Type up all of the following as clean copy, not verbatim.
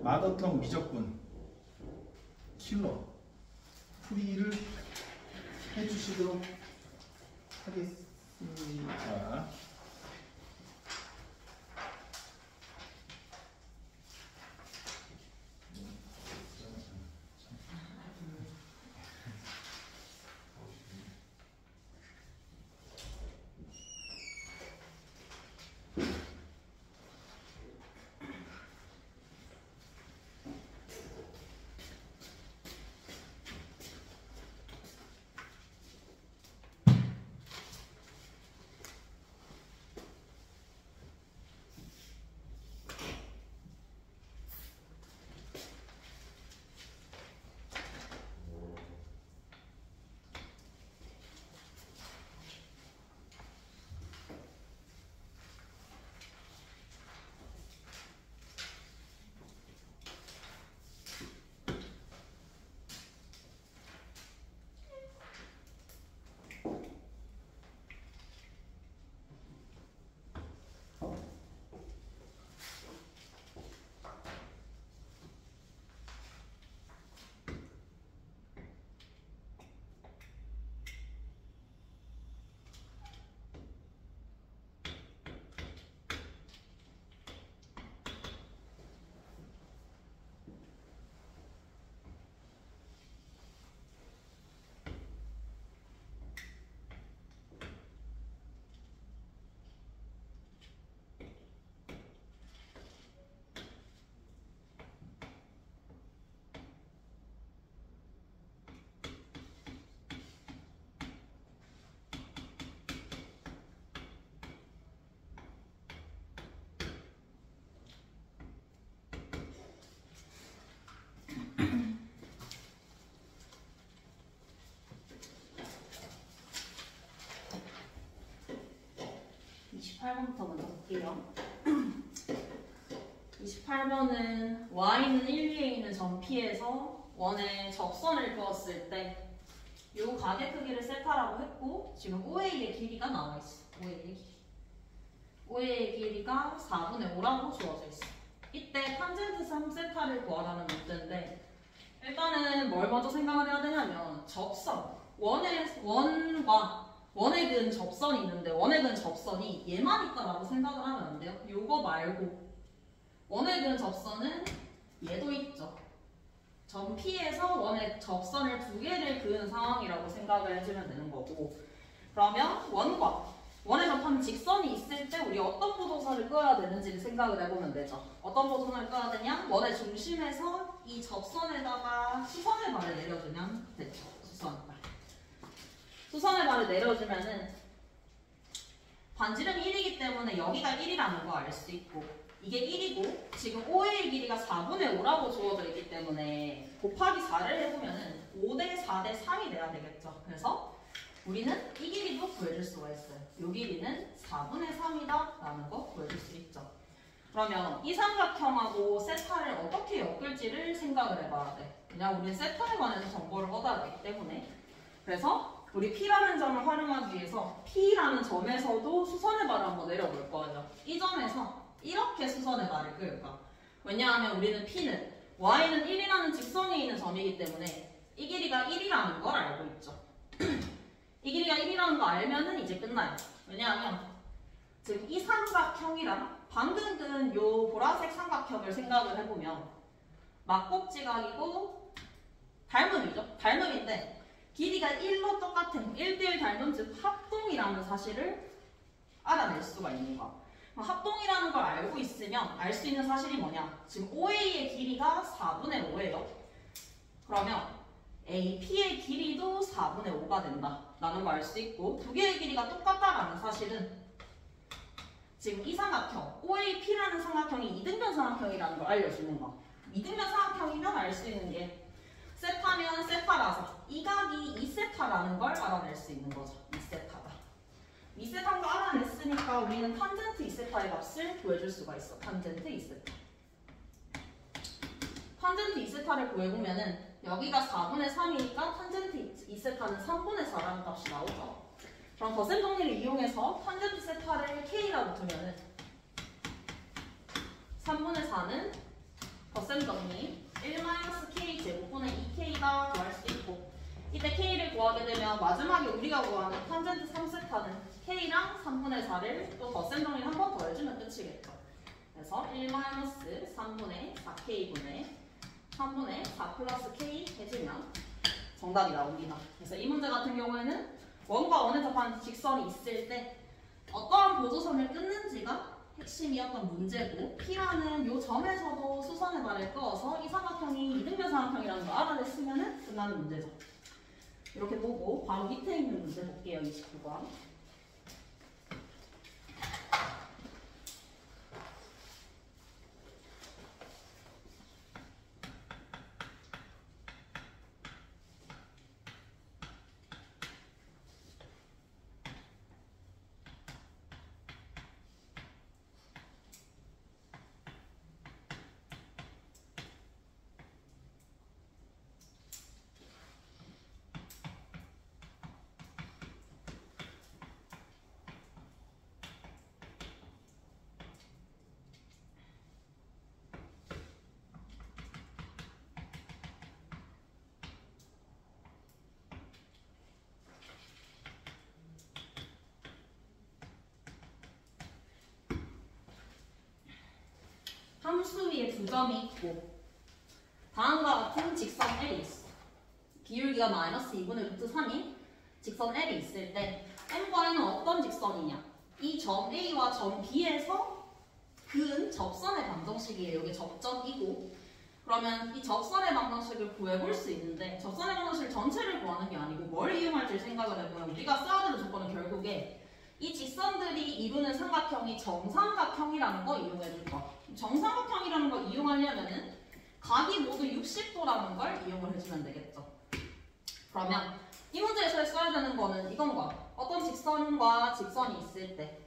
마더텅 미적분 킬러 풀이를 해주시도록 하겠습니다. (28번부터) 먼저 볼게요. 28번은 y는 1, 2에 있는 점 P에서 원의 접선을 그었을 때 이 가게 크기를 세타라고 했고 지금 OA의 길이가 나와 있어. OA의 길이가 4분의 5라고 주어져 있어. 이때 탄젠트 3세타를 구하라는 문제인데 일단은 뭘 먼저 생각을 해야 되냐면 접선, 원에 근 접선이 있는데 원에 근 접선이 얘만 있다라고 생각을 하면 안 돼요. 요거 말고 원에 근 접선은 얘도 있죠. 점 P에서 원의 접선을 2개를 그은 상황이라고 생각을 해주면 되는 거고 그러면 원과 원에 접하는 직선이 있을 때 우리 어떤 보도선을 끄어야 되는지를 생각을 해보면 되죠. 어떤 보도선을 끄어야 되냐? 원의 중심에서 이 접선에다가 수선의 발을 내려주면 되죠. 수선의 발을 내려주면은 반지름이 1이기 때문에 여기가 1이라는 거 알 수 있고 이게 1이고 지금 OA의 길이가 4분의 5라고 주어져 있기 때문에 곱하기 4를 해보면은 5대 4대 3이 돼야 되겠죠. 그래서 우리는 이 길이도 구해줄 수가 있어요. 이 길이는 4분의 3이다 라는 거 구해줄 수 있죠. 그러면 이 삼각형하고 세타를 어떻게 엮을지를 생각을 해봐야 돼. 그냥 우리는 세타에 관해서 정보를 얻어야 되기 때문에 그래서 우리 P라는 점을 활용하기 위해서 P라는 점에서도 수선의 발을 한번 내려볼 거예요. 이 점에서 이렇게 수선의 발을 그을까? 왜냐하면 우리는 P는 Y는 1이라는 직선이 있는 점이기 때문에 이 길이가 1이라는 걸 알고 있죠. 이 길이가 1이라는 거 알면은 이제 끝나요. 왜냐하면 지금 이 삼각형이랑 방금 끈 요 보라색 삼각형을 생각을 해보면 막곡지각이고 닮음이죠. 닮음인데 길이가 1로 똑같은 1대1 닮음 즉 합동이라는 사실을 알아낼 수가 있는 거야. 합동이라는 걸 알고 있으면 알 수 있는 사실이 뭐냐? 지금 OA의 길이가 4분의 5예요. 그러면 AP의 길이도 4분의 5가 된다 라는 걸 알 수 있고 두 개의 길이가 똑같다라는 사실은 지금 이 삼각형 OAP라는 삼각형이 이등변 삼각형이라는 걸 알려주는 거. 이등변 삼각형이면 알 수 있는 게 세타면 세타라서 이 각이 2세타라는 걸 알아낼 수 있는 거죠. 2세타다. 2세타인 거 알아냈으니까 우리는 탄젠트 2세타의 값을 구해줄 수가 있어. 탄젠트 2세타. 탄젠트 2세타를 구해보면은 여기가 4분의 3이니까 탄젠트 2세타는 3분의 4라는 값이 나오죠. 그럼 거셈 정리를 이용해서 탄젠트 세타를 K라고 두면은 3분의 4는 덧셈 정리 1-k 제곱분의 2k가 구할 수 있고 이때 k를 구하게 되면 마지막에 우리가 구하는 탄젠트 3세타는 k랑 3분의 4를 또 덧셈 정리를 한 번 더 해주면 끝이겠죠. 그래서 1-3분의 4k분의 3분의 4 플러스 k 해주면 정답이 나옵니다. 그래서 이 문제 같은 경우에는 원과 원에 접한 직선이 있을 때 어떠한 보조선을 끊는지가 핵심이었던 문제고 P라는 요 점에서도 수선의 발을 꺼서 이 삼각형이 이등변 삼각형이라는 거 알아냈으면 끝나는 문제죠. 이렇게 보고 바로 밑에 있는 문제 볼게요. 29번. 함수 위에 두 점이 있고 다음과 같은 직선 L이 있어. 기울기가 마이너스 2분의 루트 3인 직선 L이 있을 때 M과 N은 어떤 직선이냐? 이 점 A와 점 B에서 그은 접선의 방정식이에요. 이게 접점이고 그러면 이 접선의 방정식을 구해볼 수 있는데 접선의 방정식 전체를 구하는 게 아니고 뭘 이용할지 생각을 해보면 우리가 써야 되는 조건은 결국에 이 직선들이 이루는 삼각형이 정삼각형이라는 거 이용해줄 거야. 정삼각형이라는 걸 이용하려면은 각이 모두 60도라는 걸 이용을 해주면 되겠죠. 그러면 이 문제에서 써야 되는 거는 이건 거야. 어떤 직선과 직선이 있을 때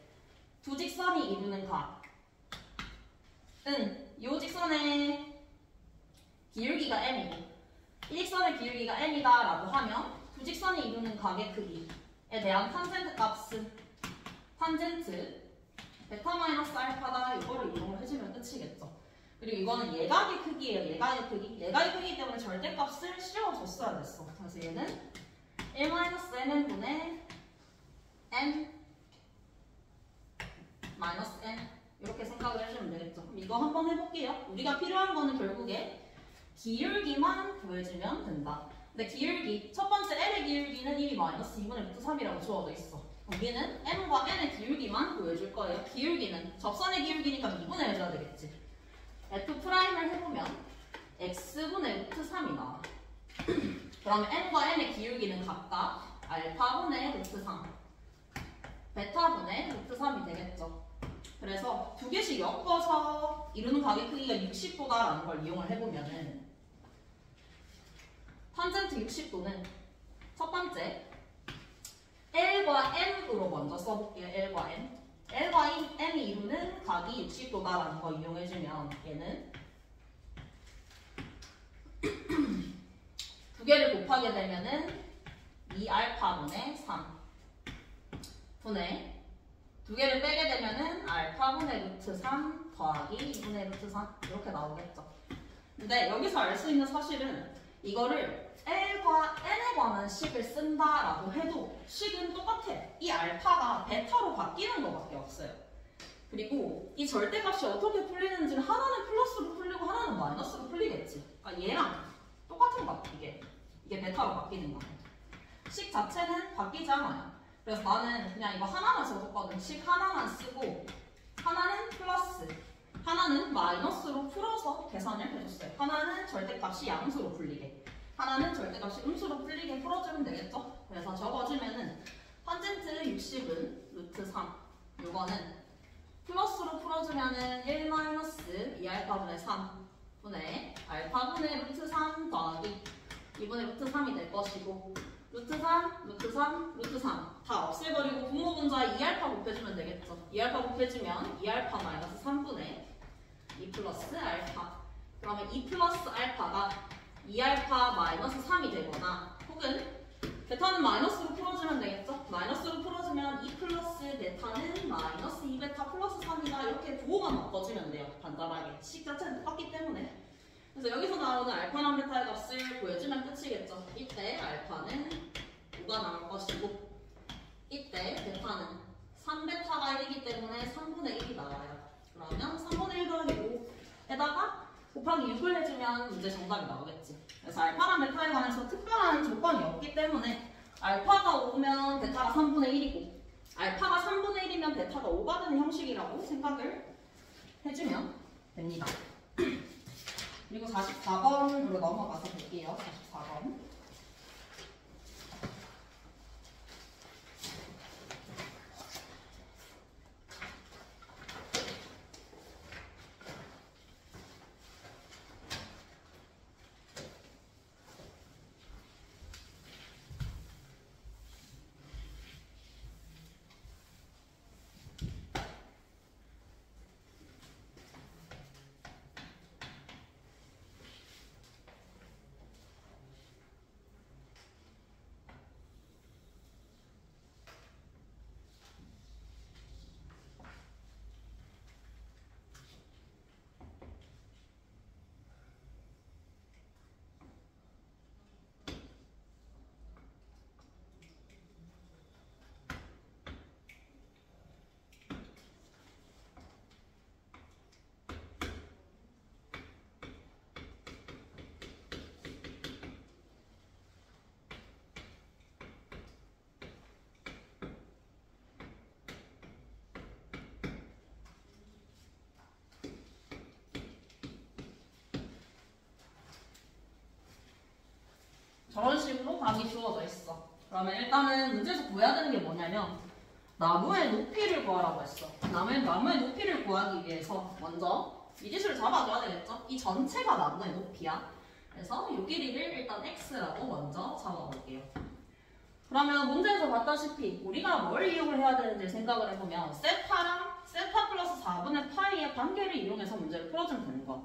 두 직선이 이루는 각은 이 직선의 기울기가 m이고 이 직선의 기울기가 n이다 라고 하면 두 직선이 이루는 각의 크기에 대한 탄젠트 값은 탄젠트 베타 마이너스 알파다 이거를 이용을 해주면 끝이겠죠. 그리고 이거는 예각의 크기예요. 예각의 크기. 예각의 크기 때문에 절대값을 씌워줬어야 됐어. 그래서 얘는 1-n분의 n 마이너스 n 이렇게 생각을 해주면 되겠죠. 그럼 이거 한번 해볼게요. 우리가 필요한 거는 결국에 기울기만 구해주면 된다. 근데 기울기, 첫 번째 L의 기울기는 이미 마이너스 2분의 루트 3이라고 주어져 있어. 여기는 m과 n의 기울기만 구해줄 거예요. 기울기는 접선의 기울기니까 미분을 해줘야 되겠지. F'을 해보면 x분의 루트 3이 나와. 그러면 m과 n의 기울기는 각각 알파분의 루트 3, 베타분의 루트 3이 되겠죠. 그래서 두 개씩 엮어서 이루는 각의 크기가 60도다라는 걸 이용을 해보면은 탄젠트 60도는 첫 번째 L과 M으로 먼저 써볼게요. L과 M. L과 M이 이루는 각이 60도다라는 거 이용해주면 얘는 두 개를 곱하게 되면은 2알파분의 3 분의 두 개를 빼게 되면은 알파분의 루트 3 더하기 2분의 루트 3 이렇게 나오겠죠. 근데 여기서 알 수 있는 사실은 이거를 L과 N에 관한 식을 쓴다라고 해도 식은 똑같아. 이 알파가 베타로 바뀌는 것밖에 없어요. 그리고 이 절대값이 어떻게 풀리는지는 하나는 플러스로 풀리고 하나는 마이너스로 풀리겠지. 그러니까 얘랑 똑같은 것 같아. 이게 베타로 바뀌는 거야. 식 자체는 바뀌지 않아요. 그래서 나는 그냥 이거 하나만 써줬거든. 식 하나만 쓰고 하나는 플러스, 하나는 마이너스로 풀어서 계산을 해줬어요. 하나는 절대값이 양수로 풀리게, 하나는 절대값이 음수로 풀리게 풀어주면 되겠죠? 그래서 적어주면은 탄젠트 60은 루트 3, 이거는 플러스로 풀어주면은 1-2알파분의 3 분의 알파분의 루트 3 더하기 2분의 루트 3이 될 것이고 루트 3, 루트 3, 루트 3 다 없애버리고 분모분자에 2알파 곱해주면 되겠죠. 2알파 곱해주면 2알파 마이너스 3분의 2 플러스 알파. 그러면 2 플러스 알파가 2알파 마이너스 3이 되거나 혹은 베타는 마이너스로 풀어주면 되겠죠. 마이너스로 풀어주면 2 플러스 베타는 마이너스 2베타 플러스 3이다. 이렇게 부호만 바꿔주면 돼요. 간단하게. 식 자체는 똑같기 때문에. 그래서 여기서 나오는 알파랑 베타의 값을 구해주면 끝이겠죠. 이때 알파는 5가 나올 것이고 이때 베타는 3베타가 1이기 때문에 3분의 1이 나와요. 그러면 3분의 1 더하기 5에다가 곱하기 6을 해주면 문제 정답이 나오겠지. 그래서 알파랑 베타에 관해서 특별한 조건이 없기 때문에 알파가 5면 베타가 3분의 1이고 알파가 3분의 1이면 베타가 5가 되는 형식이라고 생각을 해주면 됩니다. 그리고 44번으로 넘어가서 볼게요. 44번. 저런 식으로 각이 주어져 있어. 그러면 일단은 문제에서 구해야 되는 게 뭐냐면 나무의 높이를 구하라고 했어. 나무의 높이를 구하기 위해서 먼저 미지수를 잡아줘야 되겠죠? 이 전체가 나무의 높이야. 그래서 이 길이를 일단 x라고 먼저 잡아볼게요. 그러면 문제에서 봤다시피 우리가 뭘 이용을 해야 되는지 생각을 해보면 세타랑 세타 플러스 4분의 파이의 관계를 이용해서 문제를 풀어주면 되는 거야.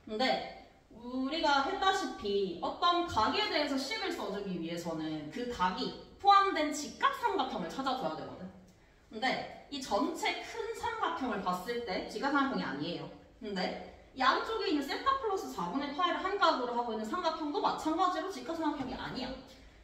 근데 우리가 했다시피 어떤 각에 대해서 식을 써주기 위해서는 그 각이 포함된 직각삼각형을 찾아줘야 되거든. 근데 이 전체 큰 삼각형을 봤을 때 직각삼각형이 아니에요. 근데 이 안쪽에 있는 세타 플러스 4분의 파이를 한 각으로 하고 있는 삼각형도 마찬가지로 직각삼각형이 아니야.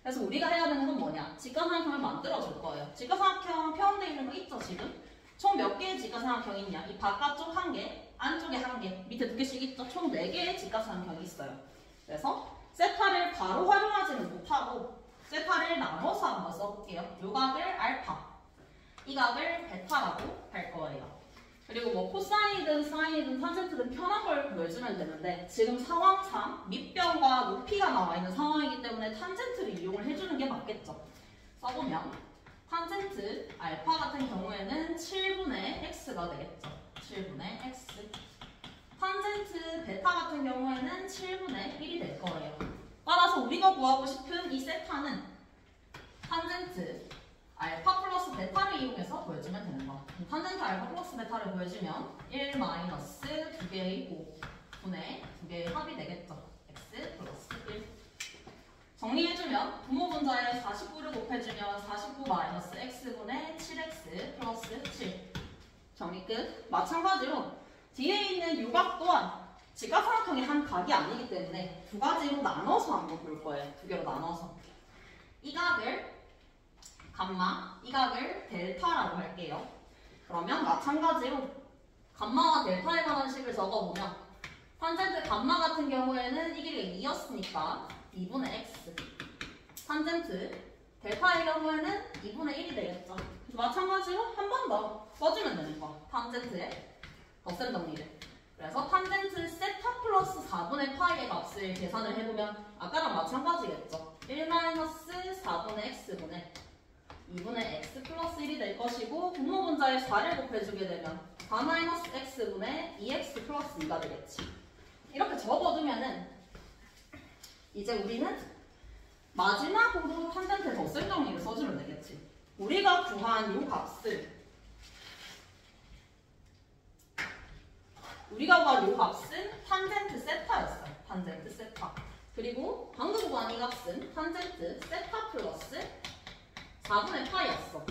그래서 우리가 해야 되는 건 뭐냐? 직각삼각형을 만들어줄 거예요. 직각삼각형 표현되어 있는 거 있죠 지금? 총 몇 개의 직각삼각형이 있냐? 이 바깥쪽 한 개, 안쪽에 한 개, 밑에 두 개씩 있죠? 총 4개의 직각삼각형이 있어요. 그래서 세타를 바로 활용하지는 못하고 세타를 나눠서 한번 써볼게요. 요 각을 알파, 이 각을 베타라고 할 거예요. 그리고 뭐 코사인이든 사인이든 탄젠트든 편한 걸 보여주면 되는데 지금 상황상 밑변과 높이가 나와 있는 상황이기 때문에 탄젠트를 이용을 해주는 게 맞겠죠. 써보면 탄젠트 알파 같은 경우에는 7분의 x가 되겠죠. 7분의 x. 탄젠트 베타 같은 경우에는 7분의 1이 될 거예요. 따라서 우리가 구하고 싶은 이 세타는 탄젠트 알파 플러스 베타를 이용해서 보여주면 되는 거. 탄젠트 알파 플러스 베타를 보여주면 1 마이너스 2개의 5분의 2개의 합이 되겠죠. x 플러스 1. 정리해주면 분모 분자에 49를 곱해주면 49 마이너스 x분의 7x 플러스 7. 정리 끝. 마찬가지로 뒤에 있는 요 각 또한 직각삼각형의 한 각이 아니기 때문에 두 가지로 나눠서 한번 볼 거예요. 두 개로 나눠서. 이 각을 감마, 이 각을 델타라고 할게요. 그러면 마찬가지로 감마와 델타에 관한 식을 적어보면 탄젠트 감마 같은 경우에는 이 길이가 2였으니까 2분의 x. 탄젠트 델타의 경우에는 2분의 1이 되겠죠. 마찬가지로 한 번 더 써주면 되는 거. 탄젠트의 덧셈 정리를. 그래서 탄젠트 세타 플러스 4분의 파이의 값을 계산을 해보면 아까랑 마찬가지겠죠. 1-4분의 x분의 2분의 x 플러스 1이 될 것이고 분모 분자에 4를 곱해주게 되면 4-x분의 2x 플러스 2가 되겠지. 이렇게 적어두면은 이제 우리는 마지막으로 탄젠트 덧셈 정리를 써주면 되겠지. 우리가 구한 이 값은 탄젠트 세타였어요. 탄젠트 세타. 그리고 방금 구한 이 값은 탄젠트 세타 플러스 4분의 파이였어.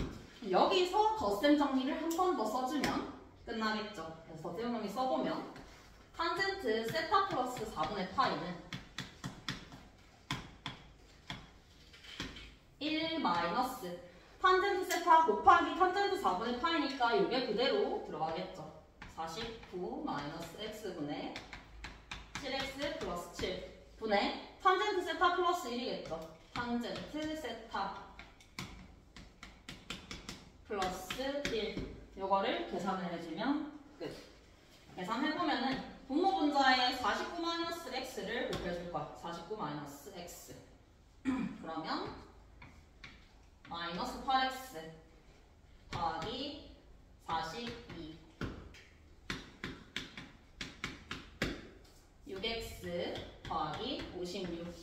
여기서 덧셈 정리를 한 번 더 써주면 끝나겠죠. 그래서 덧셈 정리 써보면 탄젠트 세타 플러스 4분의 파이는 1 마이너스 탄젠트 세타 곱하기 탄젠트 4분의 파이니까 이게 그대로 들어가겠죠. 49 마이너스 x분의 7x 플러스 7 분의 탄젠트 세타 플러스 1이겠죠. 탄젠트 세타 플러스 1 요거를 계산을 해주면 끝. 계산해보면은 분모 분자에 49 마이너스 x를 곱해줄 거야. 49 마이너스 x 그러면 마이너스 8x 더하기 42 6x 더하기 56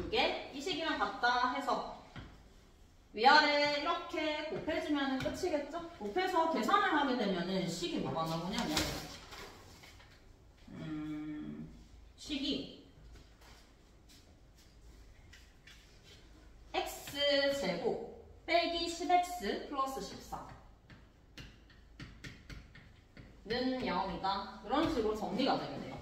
이게 이 식이랑 같다 해서 위아래 이렇게 곱해주면 끝이겠죠? 곱해서 계산을 하게 되면은 식이 뭐가 나오냐면 식이 x제곱 빼기 10x 플러스 14는 0이다. 이런 식으로 정리가 되게 돼요.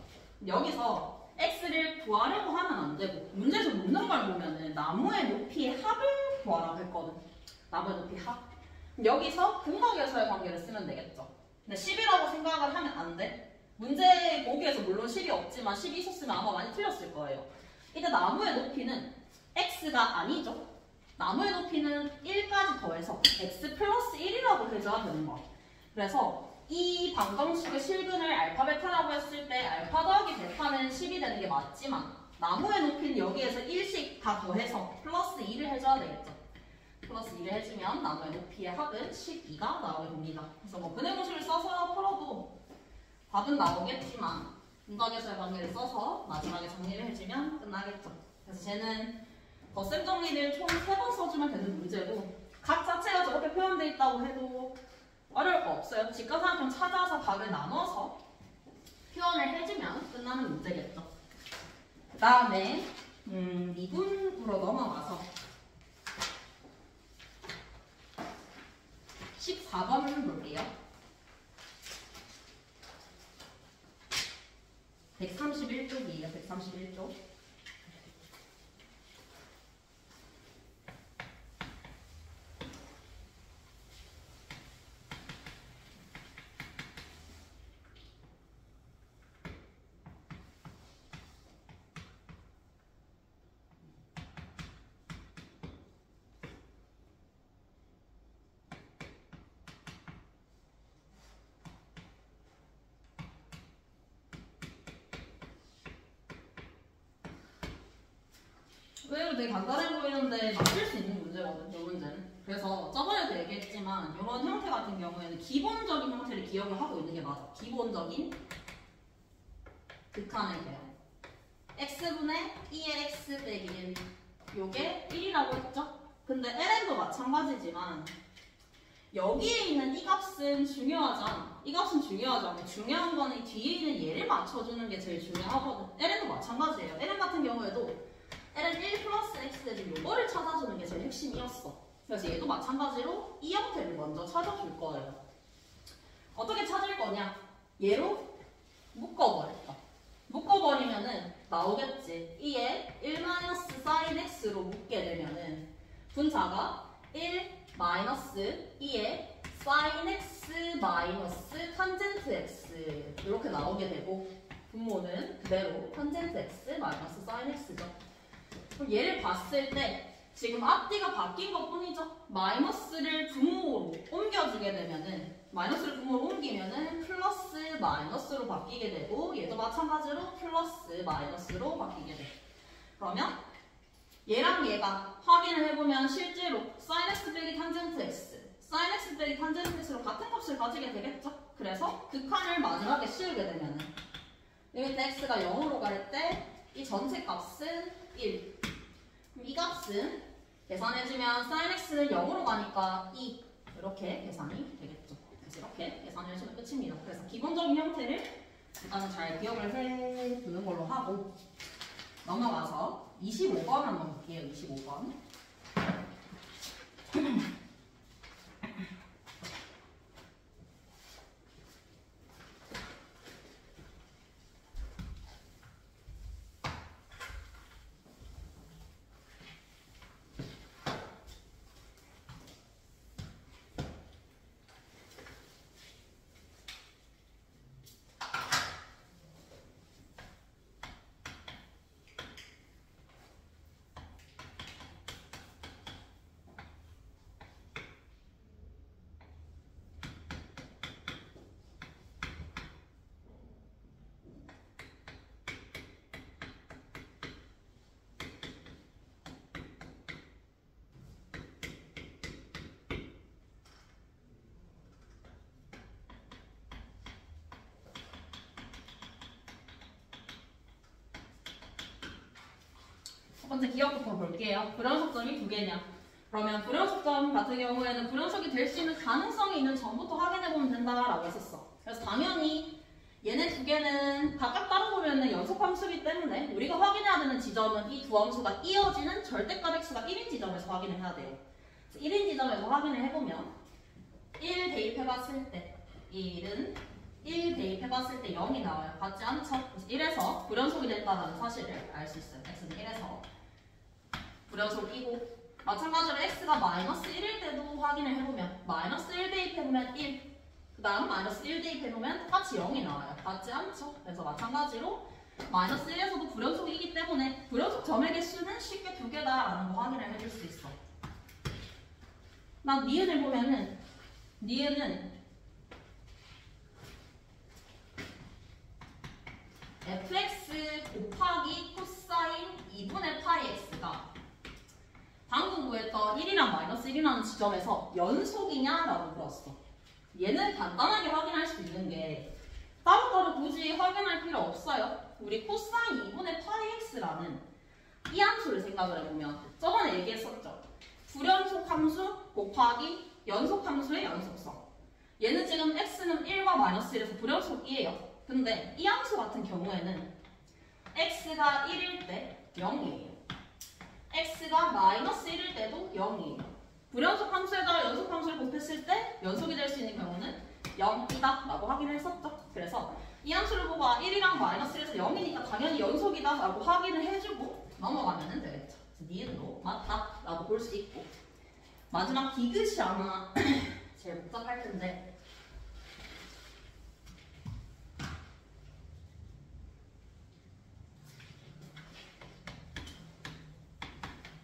여기서 x를 구하려고 하면 안 되고 문제에서 묻는 걸 보면은 나무의 높이의 합을 구하라고 했거든. 나무의 높이 합. 여기서 근각에서의 관계를 쓰면 되겠죠. 근데 10이라고 생각을 하면 안 돼. 문제 보기에서 물론 10이 없지만 10이 있었으면 아마 많이 틀렸을 거예요. 이때 나무의 높이는 x가 아니죠. 나무의 높이는 1까지 더해서 x 플러스 1이라고 해줘야 되는 거야. 그래서 이 방정식의 실근을 알파 베타라고 했을 때 알파 더하기 베타는 10이 되는 게 맞지만 나무의 높이는 여기에서 1씩 다 더해서 플러스 2를 해줘야 되겠죠. 플러스 2를 해주면 나무의 높이의 합은 12가 나오게 됩니다. 그래서 뭐 근해 공식을 써서 풀어도 답은 나오겠지만 분각에서의 관계를 써서 마지막에 정리를 해주면 끝나겠죠. 그래서 쟤는 덧셈 정리를 총 3번 써주면 되는 문제고 각 자체가 저렇게 표현되어 있다고 해도 어려울 거 없어요. 직각삼각형 찾아서 각을 나눠서 표현을 해주면 끝나는 문제겠죠. 그 다음에 미분으로 넘어가서 14번 볼게요. 131쪽이에요. 131쪽. 의외로 되게 간단해 보이는데 맞출 수 있는 문제거든, 이 문제는. 그래서 저번에도 얘기했지만 이런 형태 같은 경우에는 기본적인 형태를 기억을 하고 있는 게 맞아. 기본적인 극한의 개요. x분의 2의 x 빼기 1 요게 1이라고 했죠? 근데 ln도 마찬가지지만 여기에 있는 이 값은 중요하지 않아. 이 값은 중요하지 않아. 중요한 거는 뒤에 있는 얘를 맞춰주는 게 제일 중요하거든. ln도 마찬가지예요. ln 같은 경우에도 ln 1 플러스 x는 요거를 찾아주는 게 제일 핵심이었어. 그래서 얘도 마찬가지로 이 형태를 먼저 찾아줄 거예요. 어떻게 찾을 거냐? 얘로 묶어버릴까? 묶어버리면은 나오겠지. 2에 1-sin x로 묶게 되면은 분자가 1 마이너스 2에 sin x 마이너스 탄젠트 x 이렇게 나오게 되고 분모는 그대로 탄젠트 x 마이너스 sin x죠. 그럼 얘를 봤을 때 지금 앞뒤가 바뀐 것 뿐이죠. 마이너스를 분모로 옮겨주게 되면은 마이너스를 분모로 옮기면은 플러스 마이너스로 바뀌게 되고 얘도 마찬가지로 플러스 마이너스로 바뀌게 돼. 그러면 얘랑 얘가 확인을 해보면 실제로 sin x 빼기 탄젠트 x sin x 빼기 탄젠트 x로 같은 값을 가지게 되겠죠. 그래서 극한을 마지막에 씌우게 되면은 여기 x가 0으로 갈 때 이 전체 값은 1. 그럼 이 값은 계산해주면 sin x는 0으로 가니까 2 이렇게 계산이 되겠죠. 그래서 이렇게 계산을 해주면 끝입니다. 그래서 기본적인 형태를 일단은 잘 기억을 해두는 걸로 하고 넘어가서 25번 한번 볼게요. 25번. 첫 번째 기억부터 볼게요. 불연속점이 두 개냐? 그러면 불연속점 같은 경우에는 불연속이 될 수 있는 가능성이 있는 점부터 확인해보면 된다라고 했었어. 그래서 당연히 얘네 두 개는 각각 따로 보면 연속함수이기 때문에 우리가 확인해야 되는 지점은 이 두 함수가 이어지는 절대값 x가 1인 지점에서 확인을 해야 돼요. 1인 지점에서 확인을 해보면 1 대입해봤을 때 1은 1 대입해봤을 때 0이 나와요. 같지 않죠? 그래서 1에서 불연속이 됐다는 사실을 알 수 있어요. x는 1에서 불연속이고 마찬가지로 x가 마이너스 1일 때도 확인을 해보면 마이너스 1 대입해보면 1, 그 다음 마이너스 1 대입해보면 똑같이 0이 나와요. 같지 않죠? 그래서 마찬가지로 마이너스 1에서도 불연속이기 때문에 불연속 점의 개수는 쉽게 두 개다라는 거 확인을 해줄 수 있어. 난 니은을 보면은 니은은 fx 곱하기 코사인 2분의 파이 x가 방금 구했던 1이랑 마이너스 1이라는 지점에서 연속이냐라고 물었어. 얘는 간단하게 확인할 수 있는 게 따로따로 굳이 확인할 필요 없어요. 우리 코사인 2분의 파이 x라는 이 함수를 생각을 해보면 저번에 얘기했었죠. 불연속 함수 곱하기 연속 함수의 연속성. 얘는 지금 x는 1과 마이너스 1에서 불연속이에요. 근데 이 함수 같은 경우에는 x가 1일 때 0이에요. x가 마이너스 1일 때도 0이에요. 불연속 함수에다가 연속 함수를 곱했을 때 연속이 될 수 있는 경우는 0이다 라고 확인을 했었죠. 그래서 이 함수를 보고 1이랑 마이너스 1에서 0이니까 당연히 연속이다 라고 확인을 해주고 넘어가면 되겠죠. 니은도 맞다 라고 볼 수 있고 마지막 디귿이 아마 제일 복잡할 텐데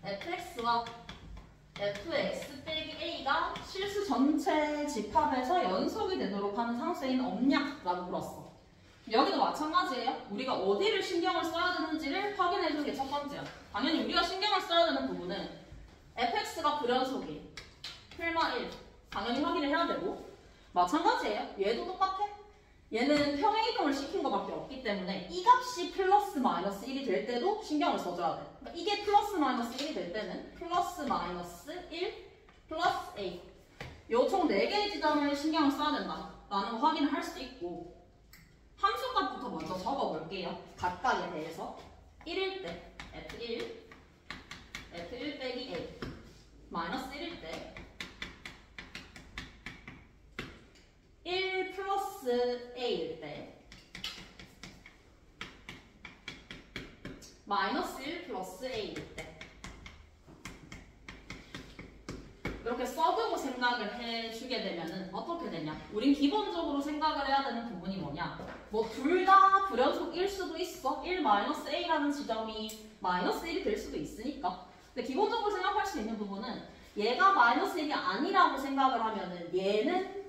fx와 fx 빼기 a가 실수 전체 집합에서 연속이 되도록 하는 상수에는 없냐라고 물었어. 여기도 마찬가지예요. 우리가 어디를 신경을 써야 되는지를 확인해주는 게 첫 번째야. 당연히 우리가 신경을 써야 되는 부분은 fx가 불연속이 필마 1 당연히 확인을 해야 되고 마찬가지예요. 얘도 똑같아. 얘는 평행이동을 시킨 것밖에 없기 때문에 이 값이 플러스 마이너스 1이 될 때도 신경을 써줘야 돼. 그러니까 이게 플러스 마이너스 1이 될 때는 플러스 마이너스 1 플러스 a 요 총 4개의 지점을 신경을 써야 된다라는 거 확인을 할 수 있고 함수값부터 먼저 적어볼게요. 각각에 대해서 1일 때 f1 f1 빼기 a 마이너스 1일 때 1 플러스 a일 때 마이너스 1 플러스 a일 때 이렇게 써두고 생각을 해주게 되면은 어떻게 되냐? 우린 기본적으로 생각을 해야 되는 부분이 뭐냐? 뭐 둘 다 불연속일 수도 있어. 1 마이너스 a라는 지점이 마이너스 1이 될 수도 있으니까. 근데 기본적으로 생각할 수 있는 부분은 얘가 마이너스 1이 아니라고 생각을 하면은 얘는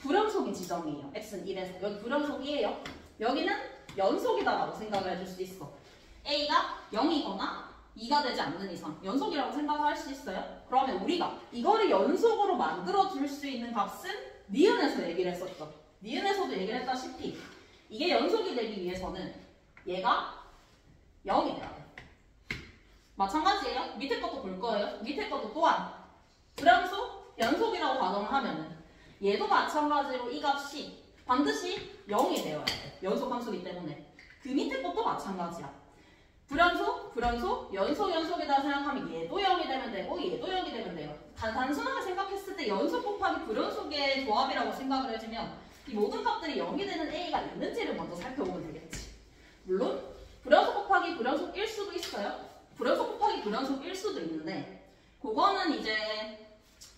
불연속인 지점이에요. x는 1에서 여기 불연속이에요. 여기는 연속이다라고 생각을 해줄 수 있어. a가 0이거나 2가 되지 않는 이상 연속이라고 생각을 할 수 있어요. 그러면 우리가 이거를 연속으로 만들어줄 수 있는 값은 니은에서 얘기를 했었죠. 니은에서도 얘기를 했다시피 이게 연속이 되기 위해서는 얘가 0이 돼야 돼. 마찬가지예요. 밑에 것도 볼 거예요. 밑에 것도 또한 불연속, 연속이라고 가정을 하면은 얘도 마찬가지로 이 값이 반드시 0이 되어야 돼. 연속 함수이기 때문에. 그 밑에 것도 마찬가지야. 불연속, 불연속, 연속, 연속이다 생각하면 얘도 0이 되면 되고 얘도 0이 되면 돼요. 단순하게 생각했을 때 연속 곱하기 불연속의 조합이라고 생각을 해주면 이 모든 값들이 0이 되는 a가 있는지를 먼저 살펴보면 되겠지. 물론 불연속 곱하기 불연속일 수도 있어요. 불연속 곱하기 불연속일 수도 있는데 그거는 이제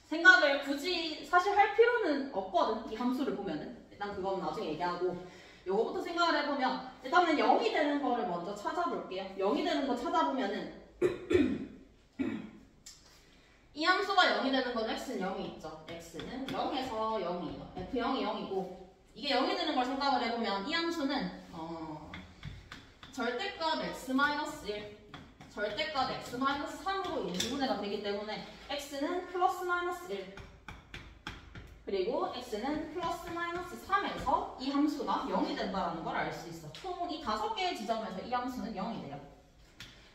생각을 굳이 사실 할 필요는 없거든. 이 함수를 보면은 일단 그건 나중에 얘기하고 요거부터 생각을 해보면 일단은 0이 되는 거를 먼저 찾아볼게요. 0이 되는 거 찾아보면은 이 함수가 0이 되는 건 x는 0이 있죠. x는 0에서 0이에요. f0이 0이고 이게 0이 되는 걸 생각을 해보면 이 함수는 절대값 x-1 절대값 x-3으로 인분해가 되기 때문에 x는 플러스 마이너스 1 그리고 x는 플러스 마이너스 3에서 이 함수가 0이 된다는 걸 알 수 있어. 총 이 5개의 지점에서 이 함수는 0이 돼요.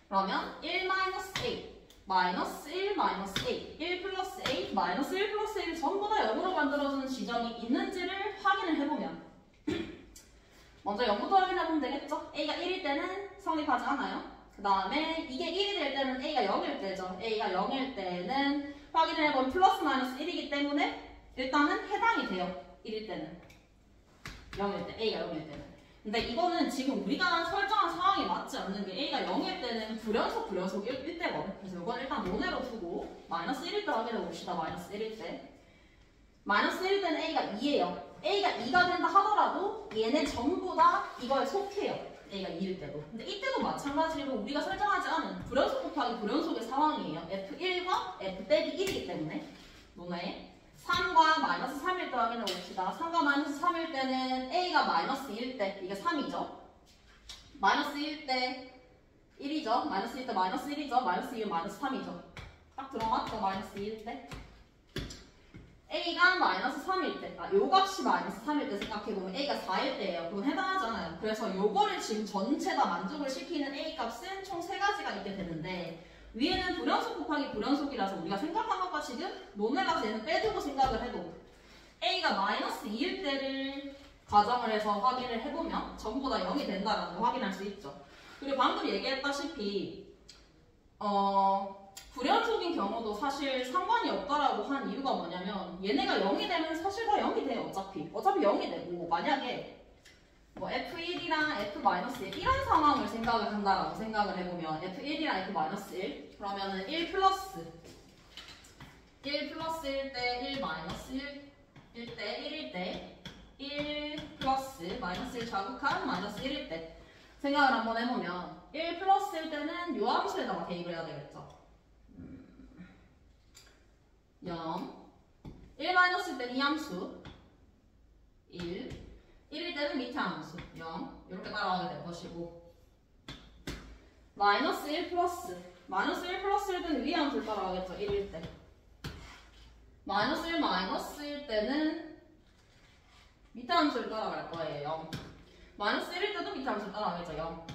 그러면 1 마이너스 A 마이너스 1 마이너스 A 1 플러스 A 마이너스 1 플러스 A를 전부 다 0으로 만들어주는 지점이 있는지를 확인을 해보면 먼저 0부터 확인해보면 되겠죠? A가 1일 때는 성립하지 않아요. 그 다음에 이게 1이 될 때는 A가 0일 때죠. A가 0일 때는 확인을 해보면 플러스 마이너스 1이기 때문에 일단은 해당이 돼요. 1일 때는 0일 때 A가 0일 때는. 근데 이거는 지금 우리가 설정한 상황이 맞지 않는 게 A가 0일 때는 불연속 1대거든. 그래서 이건 일단 논외로 두고 마이너스 1일 때 확인해 봅시다. 마이너스 1일 때. 마이너스 1일 때는 A가 2예요. A가 2가 된다 하더라도 얘네 전부 다 이거에 속해요. A가 2일 때도. 근데 이때도 마찬가지로 우리가 설정하지 않은 불연속 곱하기 불연속의 상황이에요. F1과 F 빼기 1이기 때문에 논외에 3과 마이너스 3일 때 확인해 봅시다. 3과 마이너스 3일 때는 A가 마이너스 1일 때 이게 3이죠. 마이너스 1일 때 1이죠. 마이너스 1일 때 마이너스 1이죠. 마이너스 2는 마이너스 3이죠. 딱 들어맞죠? 마이너스 2일 때. A가 마이너스 3일 때, 요 값이 마이너스 3일 때 생각해보면 A가 4일 때예요. 그건 해당하잖아요. 그래서 요거를 지금 전체 다 만족을 시키는 A 값은 총 3가지가 있게 되는데 위에는 불연속 곱하기 불연속이라서 우리가 생각한 것과 지금 논외라서 얘는 빼두고 생각을 해도 A가 마이너스 2일 때를 가정을 해서 확인을 해보면 전부 다 0이 된다는 걸 확인할 수 있죠. 그리고 방금 얘기했다시피 불연속인 경우도 사실 상관이 없다라고 한 이유가 뭐냐면 얘네가 0이 되면 사실 다 0이 돼요. 어차피 0이 되고 만약에 뭐 F1이랑 F-1 이런 상황을 생각을 한다라고 생각을 해보면 F1이랑 F-1 그러면은 1 플러스 1일 때 1 마이너스 1일 때 1일 때 1 플러스 마이너스 1 자극한 마이너스 1일 때 생각을 한번 해보면 1 플러스일 때는 요 함수에다가 대입을 해야 되겠죠. 0 1 마이너스일 때는 이 함수 1 1일 때는 밑에 함수 0 이렇게 따라가게 될 것이고 마이너스 1 플러스일 때는 위에 함수를 따라가겠죠. 1일 때 마이너스 1 마이너스일 때는 밑에 함수를 따라갈 거예요. 0 마이너스 1일 때도 밑에 함수를 따라가겠죠. 0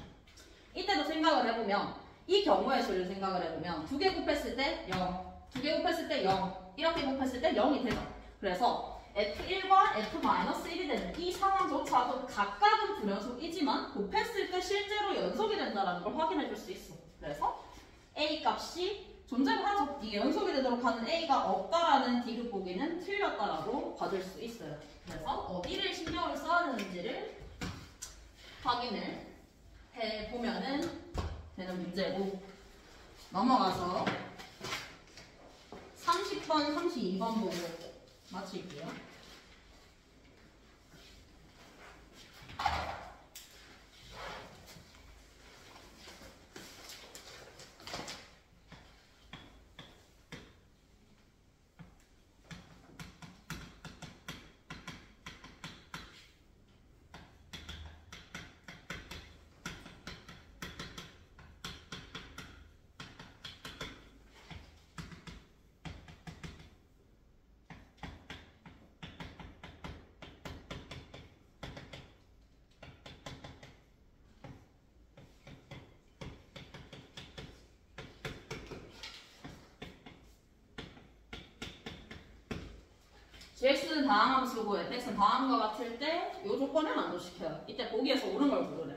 이때도 생각을 해보면 이 경우의 수를 생각을 해보면 2개 곱했을 때 0 2개 곱했을 때 0 이렇게 곱했을 때 0이 되죠. 그래서 F1과 F-1이 되는 이 상황조차도 각각은 불연속이지만 곱했을 때 실제로 연속이 된다는 걸 확인해 줄 수 있어. 그래서 A 값이 존재를 하죠. 이게 연속이 되도록 하는 A가 없다라는 디귿 보기는 틀렸다라고 받을 수 있어요. 그래서 어디를 신경을 써야 되는지를 확인을 해보면은 되는 문제고 넘어가서 30번, 32번 보고 마칠게요. gx는 다항 함수고 fx는 다항과 같을 때 이 조건을 만족시켜요. 이때 보기에서 옳은 걸 고르래.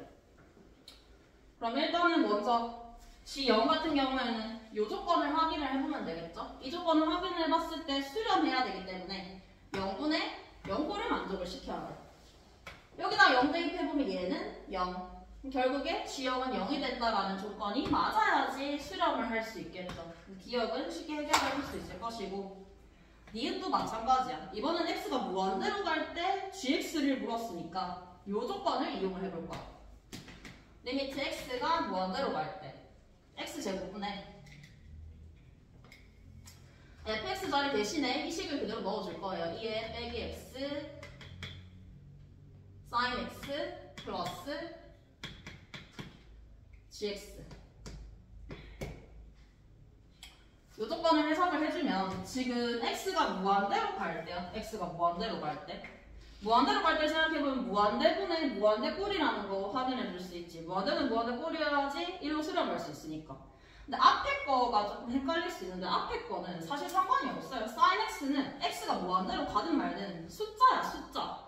그럼 일단은 먼저 g0 같은 경우에는 이 조건을 확인을 해보면 되겠죠. 이 조건을 확인을 해봤을 때 수렴해야 되기 때문에 0분의 0꼴을 만족을 시켜야 돼. 여기다 0 대입해보면 얘는 0. 결국에 g0은 0이 된다라는 조건이 맞아야지 수렴을 할 수 있겠죠. 기억은 쉽게 해결해 볼 수 있을 것이고 니은도 마찬가지야. 이번엔 x가 무한대로 갈 때 gx를 물었으니까 이 조건을 이용을 해볼 거야. 리미트 x가 무한대로 갈 때 x제곱분에 fx 자리 대신에 이 식을 그대로 넣어줄 거예요. 2에 빼기 x sin x 플러스 gx 이 조건을 해석을 해주면 지금 x가 무한대로 갈 때요. x가 무한대로 갈 때 무한대로 갈 때 생각해보면 무한대분의 무한대꼴이라는 거 확인해 줄 수 있지. 무한대는 무한대꼴이어야지 1로 수렴할 수 있으니까. 근데 앞에 거가 조금 헷갈릴 수 있는데 앞에 거는 사실 상관이 없어요. sin x는 x가 무한대로 가든 말든 숫자야, 숫자.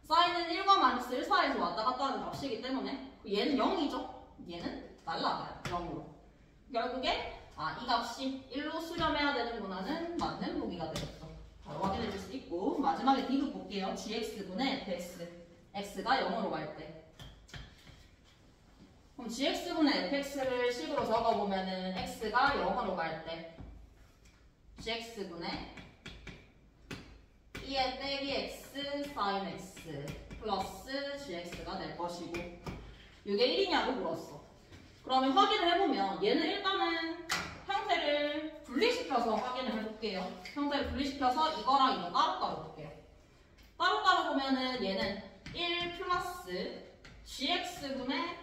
sin은 1과 마이너스 1 사이에서 왔다 갔다 하는 값이기 때문에 얘는 0이죠. 얘는 날라가요. 0으로. 결국에 이 값이 1로 수렴해야 되는구나는 맞는 보기가 되겠죠. 바로 확인해 줄 수 있고 마지막에 디귿 볼게요. gx분의 fx. x가 0으로 갈 때. 그럼 gx분의 fx를 식으로 적어보면은 x가 0으로 갈 때 gx분의 2의 빼기 x sin x 플러스 gx가 될 것이고 이게 1이냐고 물었어. 그러면 확인을 해보면 얘는 일단은 형태를 분리시켜서 확인을 해볼게요. 형태를 분리시켜서 이거랑 이거 따로따로 볼게요. 따로따로 보면은 얘는 1 플러스 gx분의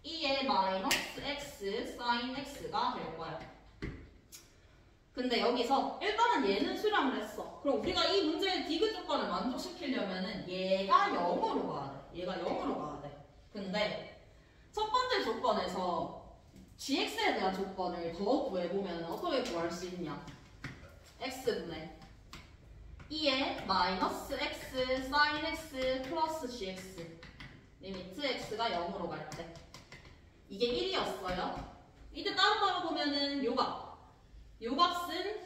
2의 마이너스 x sin x가 될 거야. 근데 여기서 일단은 얘는 수렴을 했어. 그럼 우리가 이 문제의 디귿 조건을 만족시키려면은 얘가 0으로 가야 돼. 얘가 0으로 가야 돼. 근데 첫 번째 조건에서 gx에 대한 조건을 더 구해보면 어떻게 구할 수 있냐? x분의 2의 마이너스 x sin x 플러스 gx 리미트 x가 0으로 갈 때 이게 1이었어요. 이때 따로따로 보면은 요 값은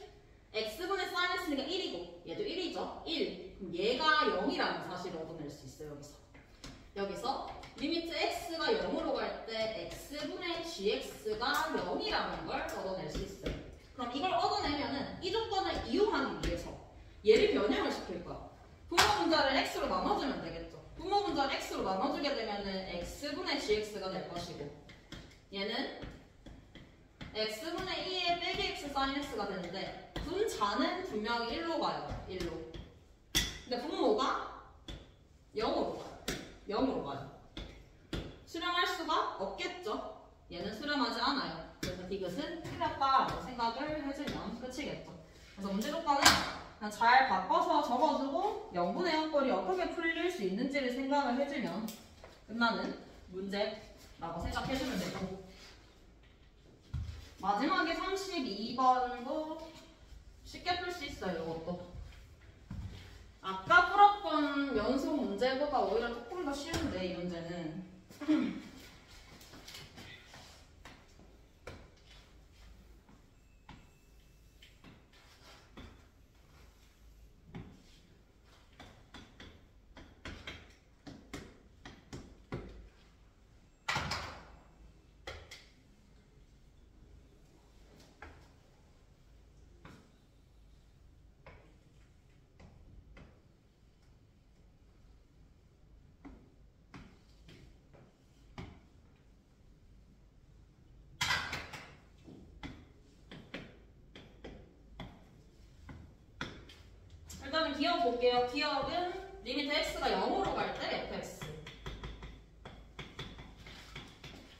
x분의 sin x니까 1이고 얘도 1이죠. 1. 그럼 얘가 0이라는 사실을 얻어낼 수 있어요. 여기서 리미트 x가 0으로 갈 때 x분의 gx가 0이라는 걸 얻어낼 수 있어요. 그럼 이걸 얻어내면은 이 조건을 이용하기 위해서 얘를 변형을 시킬 거야. 분모 분자를 x로 나눠주면 되겠죠. 분모 분자를 x로 나눠주게 되면은 x분의 gx가 될 것이고 얘는 x분의 2의 빼기 x sin x가 되는데 분자는 분명히 1로 가요. 1로. 근데 분모가 0으로 가요. 0으로 가요. 수렴할 수가 없겠죠. 얘는 수렴하지 않아요. 그래서 디귿은 틀렸다라고 생각을 해주면 끝이겠죠. 그래서 문제 조건은 그냥 잘 바꿔서 적어주고 0분의 0꼴이 어떻게 풀릴 수 있는지를 생각을 해주면 끝나는 문제라고 생각해주면 되고 마지막에 32번도 쉽게 풀 수 있어요. 이것도 아까 풀었던 연속 문제보다 오히려 조금 더 쉬운데 이 문제는 일단은 기억 볼게요. 기억은 리미트 x가 0으로 갈 때 fx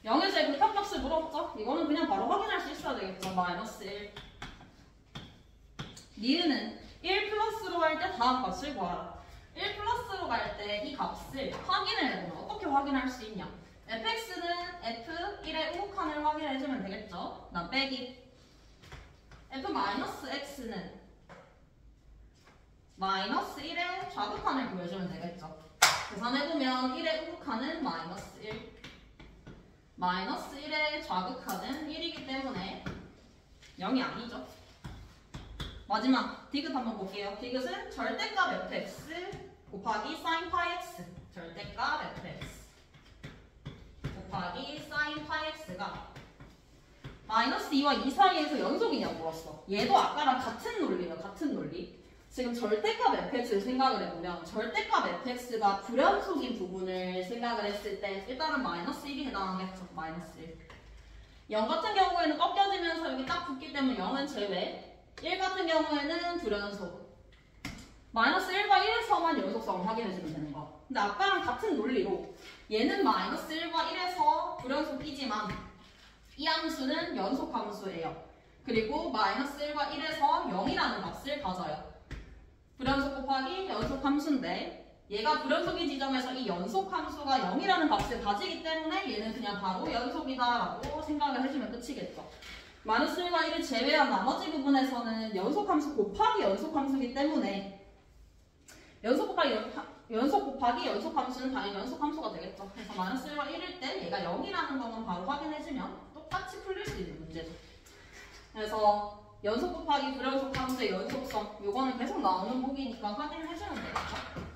0에서 의 극합값을 물었죠? 이거는 그냥 바로 확인할 수 있어야 되겠죠. 마이너스 1 니은은 1 플러스로 갈 때 다음 값을 구하라. 1 플러스로 갈 때 이 값을 확인을 해보면 어떻게 확인할 수 있냐? fx는 f1의 우극한을 확인해주면 되겠죠? 난 빼기 f 마이너스 x는 마이너스 1의 좌극한을 구해주면 되겠죠. 계산해보면 1의 우극한은 마이너스 1 마이너스 1의 좌극한은 1이기 때문에 0이 아니죠. 마지막 디귿 한번 볼게요. 디귿은 절대값 fx 곱하기 sin pi x 절대값 fx 곱하기 sin pi x가 마이너스 2와 2 사이에서 연속이냐고 물었어. 얘도 아까랑 같은 논리예요. 같은 논리. 지금 절대값 fx를 생각을 해보면 절대값 fx가 불연속인 부분을 생각을 했을 때 일단은 마이너스 1이 해당하겠죠. 마이너스 1. 0 같은 경우에는 꺾여지면서 여기 딱 붙기 때문에 0은 제외. 1 같은 경우에는 불연속. 마이너스 1과 1에서만 연속성을 확인해주면 되는 거. 근데 아까랑 같은 논리로 얘는 마이너스 1과 1에서 불연속이지만 이 함수는 연속 함수예요. 그리고 마이너스 1과 1에서 0이라는 값을 가져요. 불연속 곱하기 연속 함수인데 얘가 불연속인 지점에서 이 연속 함수가 0이라는 값을 가지기 때문에 얘는 그냥 바로 연속이다라고 생각을 해주면 끝이겠죠. 마이너스 1과 1을 제외한 나머지 부분에서는 연속함수 곱하기 연속함수이기 때문에 연속 곱하기 연속함수는 당연히 연속함수가 되겠죠. 그래서 마이너스 1과 1일 때 얘가 0이라는 것만 바로 확인해주면 똑같이 풀릴 수 있는 문제죠. 그래서 연속 곱하기 불연속함수의 연속성, 요거는 계속 나오는 보기니까 확인해주면 되겠죠.